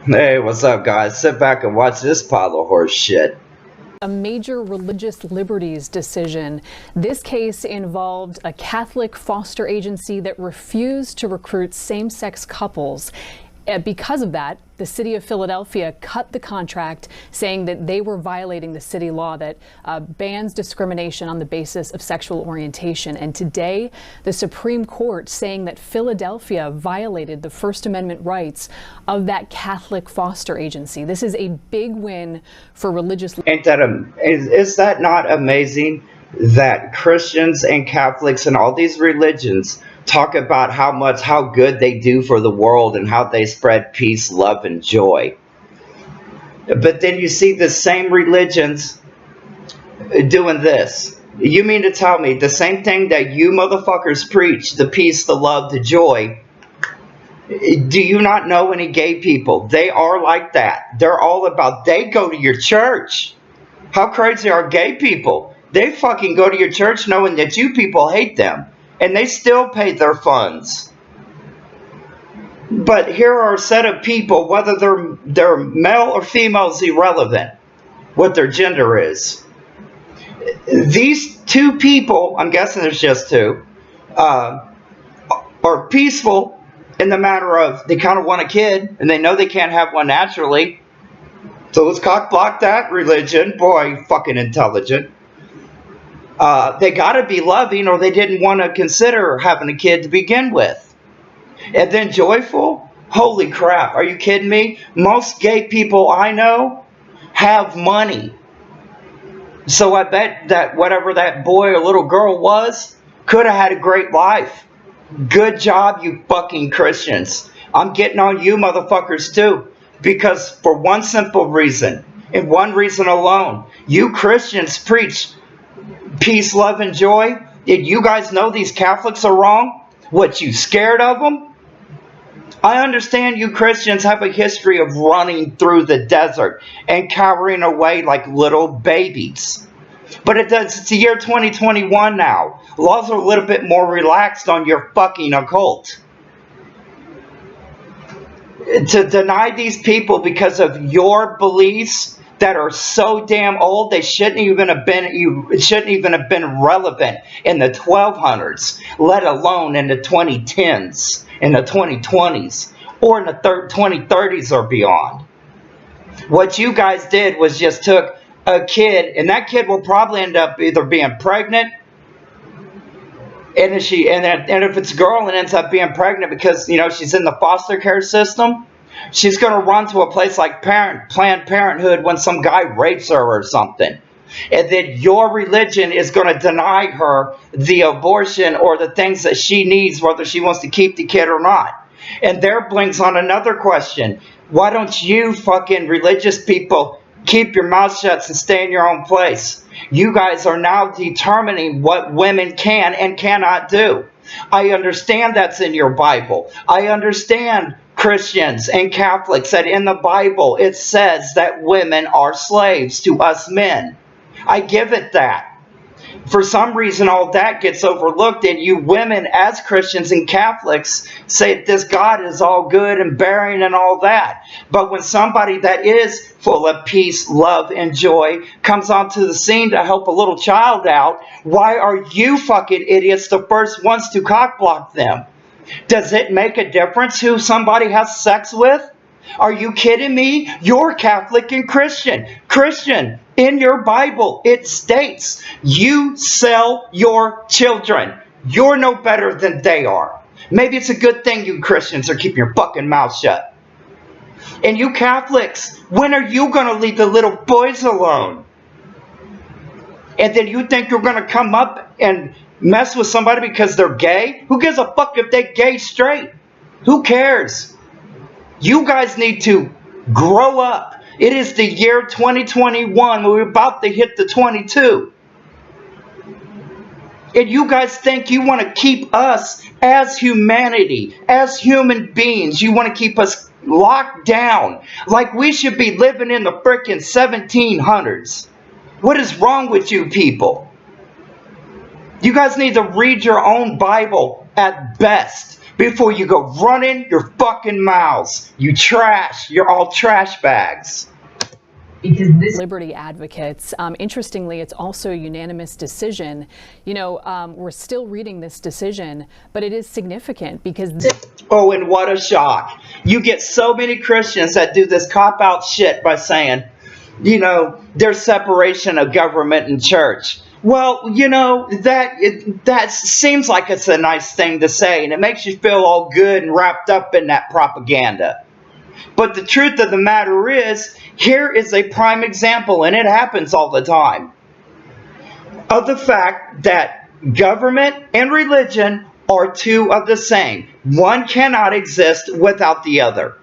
Hey, what's up, guys? Sit back and watch this pile of horse shit. A major religious liberties decision. This case involved a Catholic foster agency that refused to recruit same-sex couples. Because of that, the city of Philadelphia cut the contract, saying that they were violating the city law that bans discrimination on the basis of sexual orientation. And today, the Supreme Court saying that Philadelphia violated the First Amendment rights of that Catholic foster agency. This is a big win for religious. Is that not amazing that Christians and Catholics and all these religions talk about how good they do for the world and how they spread peace, love, and joy? But then you see the same religions doing this. You mean to tell me the same thing that you motherfuckers preach, the peace, the love, the joy? Do you not know any gay people? They are like that. They're all about, they go to your church. How crazy are gay people? They fucking go to your church knowing that you people hate them. And they still pay their funds. But here are a set of people, whether they're male or female is irrelevant, what their gender is. These two people, I'm guessing there's just two, are peaceful in the matter of they kind of want a kid and they know they can't have one naturally. So let's cock block that religion. Boy, fucking intelligent. They got to be loving or they didn't want to consider having a kid to begin with. And then joyful? Holy crap, are you kidding me? Most gay people I know have money. So I bet that whatever that boy or little girl was could have had a great life. Good job, you fucking Christians. I'm getting on you motherfuckers too. Because for one simple reason, and one reason alone, you Christians preach peace, love, and joy. Did you guys know these Catholics are wrong? What, you scared of them? I understand you Christians have a history of running through the desert and cowering away like little babies. But it's the year 2021 now. Laws are a little bit more relaxed on your fucking occult. To deny these people because of your beliefs that are so damn old, they shouldn't even have been relevant in the 1200s, let alone in the 2010s, in the 2020s, or in the 2030s or beyond. What you guys did was just took a kid, and that kid will probably end up either being pregnant, and if it's a girl and ends up being pregnant because she's in the foster care system, she's going to run to a place like Planned Parenthood when some guy rapes her or something. And then your religion is going to deny her the abortion or the things that she needs, whether she wants to keep the kid or not. And there brings on another question. Why don't you fucking religious people keep your mouth shut and stay in your own place? You guys are now determining what women can and cannot do. I understand that's in your Bible. I understand Christians and Catholics that in the Bible it says that women are slaves to us men. I give it that. For some reason all that gets overlooked, and you women as Christians and Catholics say this God is all good and bearing and all that. But when somebody that is full of peace, love, and joy comes onto the scene to help a little child out, why are you fucking idiots the first ones to cockblock them? Does it make a difference who somebody has sex with? Are you kidding me? You're Catholic and Christian. Christian, in your Bible, it states you sell your children. You're no better than they are. Maybe it's a good thing you Christians are keeping your fucking mouth shut. And you Catholics, when are you going to leave the little boys alone? And then you think you're going to come up and mess with somebody because they're gay? Who gives a fuck if they're gay straight? Who cares? You guys need to grow up. It is the year 2021. We're about to hit the 22. And you guys think you want to keep us as humanity, as human beings. You want to keep us locked down like we should be living in the frickin' 1700s. What is wrong with you people? You guys need to read your own Bible at best, before you go running your fucking mouths. You trash. You're all trash bags. Because this liberty advocates, interestingly, it's also a unanimous decision. You know, we're still reading this decision, but it is significant because oh, and what a shock. You get so many Christians that do this cop-out shit by saying, you know, there's separation of government and church. Well, you know, that seems like it's a nice thing to say, and it makes you feel all good and wrapped up in that propaganda. But the truth of the matter is, here is a prime example, and it happens all the time, of the fact that government and religion are two of the same. One cannot exist without the other.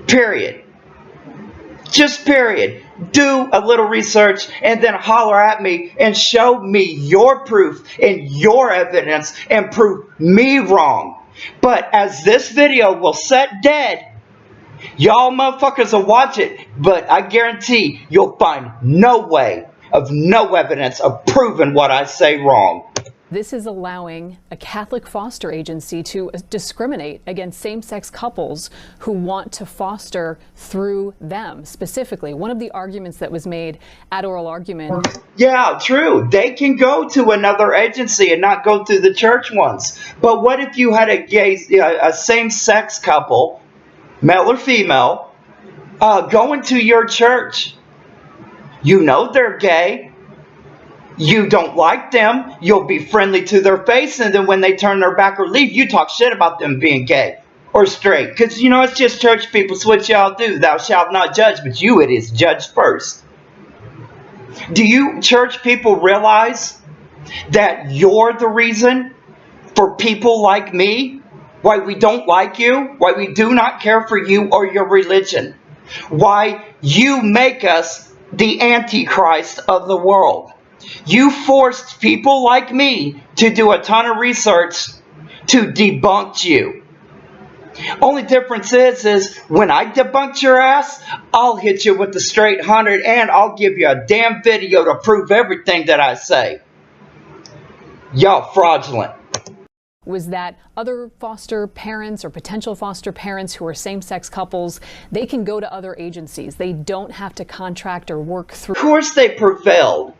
Period. Just period. Do a little research and then holler at me and show me your proof and your evidence and prove me wrong. But as this video will set dead, y'all motherfuckers will watch it, but I guarantee you'll find no evidence of proving what I say wrong. this is allowing a Catholic foster agency to discriminate against same-sex couples who want to foster through them specifically. One of the arguments that was made at oral argument. Yeah, true. They can go to another agency and not go through the church ones. But what if you had a same-sex couple, male or female, going to your church? You know they're gay. You don't like them. You'll be friendly to their face, and then when they turn their back or leave, you talk shit about them being gay or straight. Because, you know, it's just church people. So what y'all do? Thou shalt not judge, but you it is judge first. Do you church people realize that you're the reason for people like me? Why we don't like you? Why we do not care for you or your religion? Why you make us the Antichrist of the world? You forced people like me to do a ton of research to debunk you. Only difference is when I debunk your ass, I'll hit you with the straight 100 and I'll give you a damn video to prove everything that I say. Y'all fraudulent. Was that other foster parents or potential foster parents who are same-sex couples, they can go to other agencies. They don't have to contract or work through. Of course they prevailed.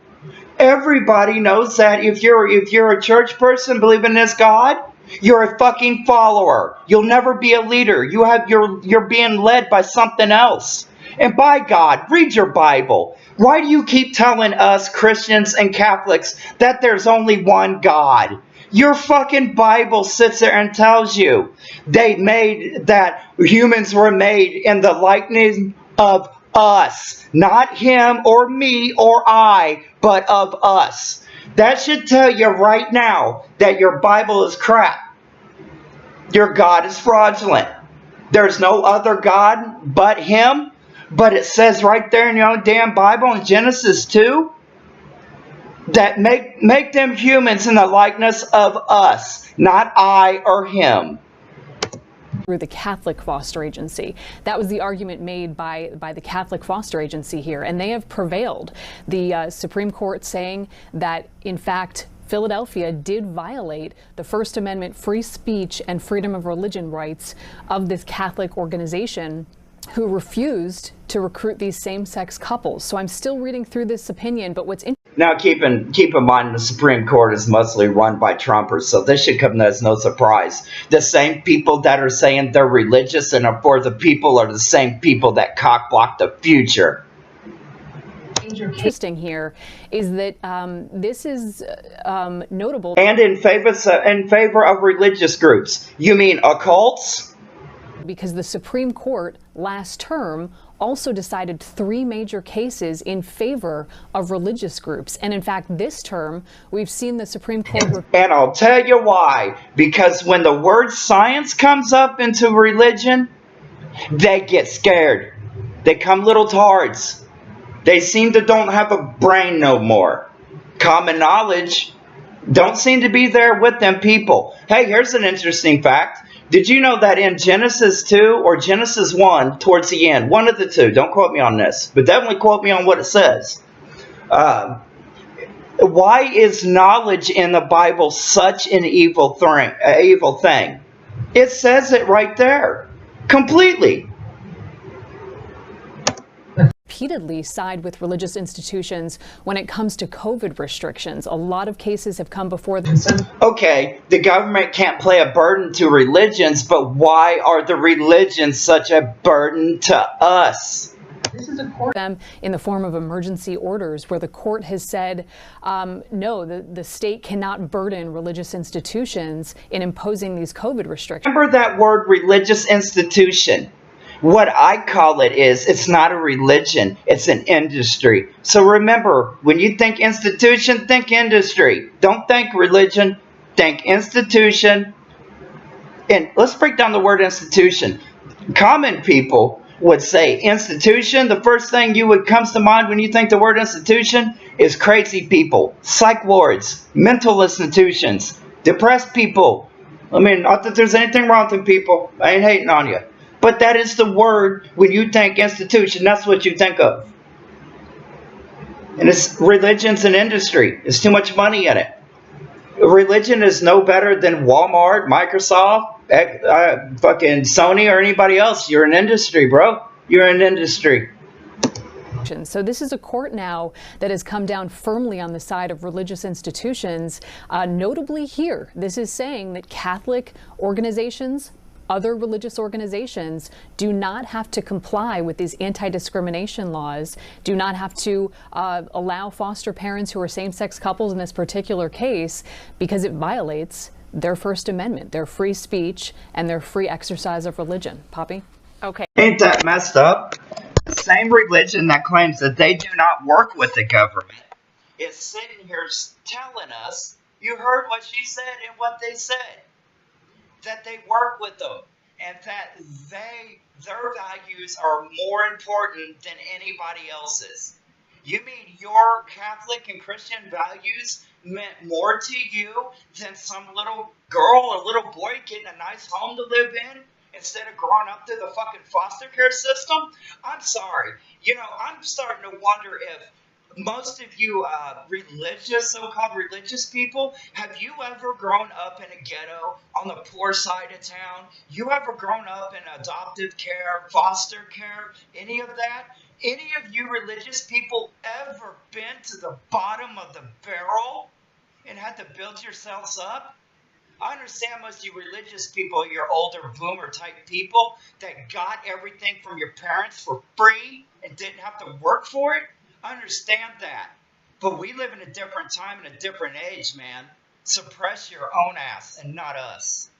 Everybody knows that if you're a church person believing in this God, you're a fucking follower. You'll never be a leader. You're being led by something else. And by God, read your Bible. Why do you keep telling us Christians and Catholics that there's only one God? Your fucking Bible sits there and tells you they made that humans were made in the likeness of us, not him or me or I, but of us. That should tell you right now that your Bible is crap. Your God is fraudulent. There's no other God but him. But it says right there in your own damn Bible in Genesis 2 that make them humans in the likeness of us, not I or him. Through the Catholic foster agency. That was the argument made by the Catholic foster agency here, and they have prevailed. The Supreme Court saying that, in fact, Philadelphia did violate the First Amendment free speech and freedom of religion rights of this Catholic organization who refused to recruit these same-sex couples. So I'm still reading through this opinion, but what's interesting. Now keep in mind the Supreme Court is mostly run by Trumpers, so this should come as no surprise. The same people that are saying they're religious and are for the people are the same people that cock-block the future. Interesting here is that this is notable. And in favor of religious groups. You mean occults? Because the Supreme Court last term also decided 3 major cases in favor of religious groups. And in fact, this term, we've seen the Supreme Court... And I'll tell you why. Because when the word science comes up into religion, they get scared. They come little tards. They seem to don't have a brain no more. Common knowledge don't seem to be there with them people. Hey, here's an interesting fact. Did you know that in Genesis 2 or Genesis 1, towards the end, one of the two, don't quote me on this, but definitely quote me on what it says. Why is knowledge in the Bible such an evil thing? It says it right there. Completely. Repeatedly side with religious institutions when it comes to COVID restrictions. A lot of cases have come before them. Okay, the government can't play a burden to religions, but why are the religions such a burden to us? This is them in the form of emergency orders where the court has said, no, the state cannot burden religious institutions in imposing these COVID restrictions. Remember that word religious institution. What I call it is, it's not a religion, it's an industry. So remember, when you think institution, think industry. Don't think religion, think institution. And let's break down the word institution. Common people would say institution. The first thing comes to mind when you think the word institution is crazy people, psych wards, mental institutions, depressed people. I mean, not that there's anything wrong with people. I ain't hating on you. But that is the word, when you think institution, that's what you think of. And it's religion's an industry. There's too much money in it. Religion is no better than Walmart, Microsoft, fucking Sony, or anybody else. You're an industry, bro. You're an industry. So this is a court now that has come down firmly on the side of religious institutions. Notably here, this is saying that Catholic organizations, other religious organizations, do not have to comply with these anti-discrimination laws, do not have to allow foster parents who are same-sex couples in this particular case, because it violates their First Amendment, their free speech, and their free exercise of religion. Poppy? Okay. Ain't that messed up? The same religion that claims that they do not work with the government is sitting here telling us, you heard what she said and what they said, that they work with them and that their values are more important than anybody else's. You mean your Catholic and Christian values meant more to you than some little girl or little boy getting a nice home to live in instead of growing up through the fucking foster care system? I'm sorry. You know, I'm starting to wonder if most of you so-called religious people, have you ever grown up in a ghetto on the poor side of town? You ever grown up in adoptive care, foster care, any of that? Any of you religious people ever been to the bottom of the barrel and had to build yourselves up? I understand most of you religious people, you're older boomer type people that got everything from your parents for free and didn't have to work for it. I understand that. But we live in a different time and a different age, man. Suppress your own ass and not us.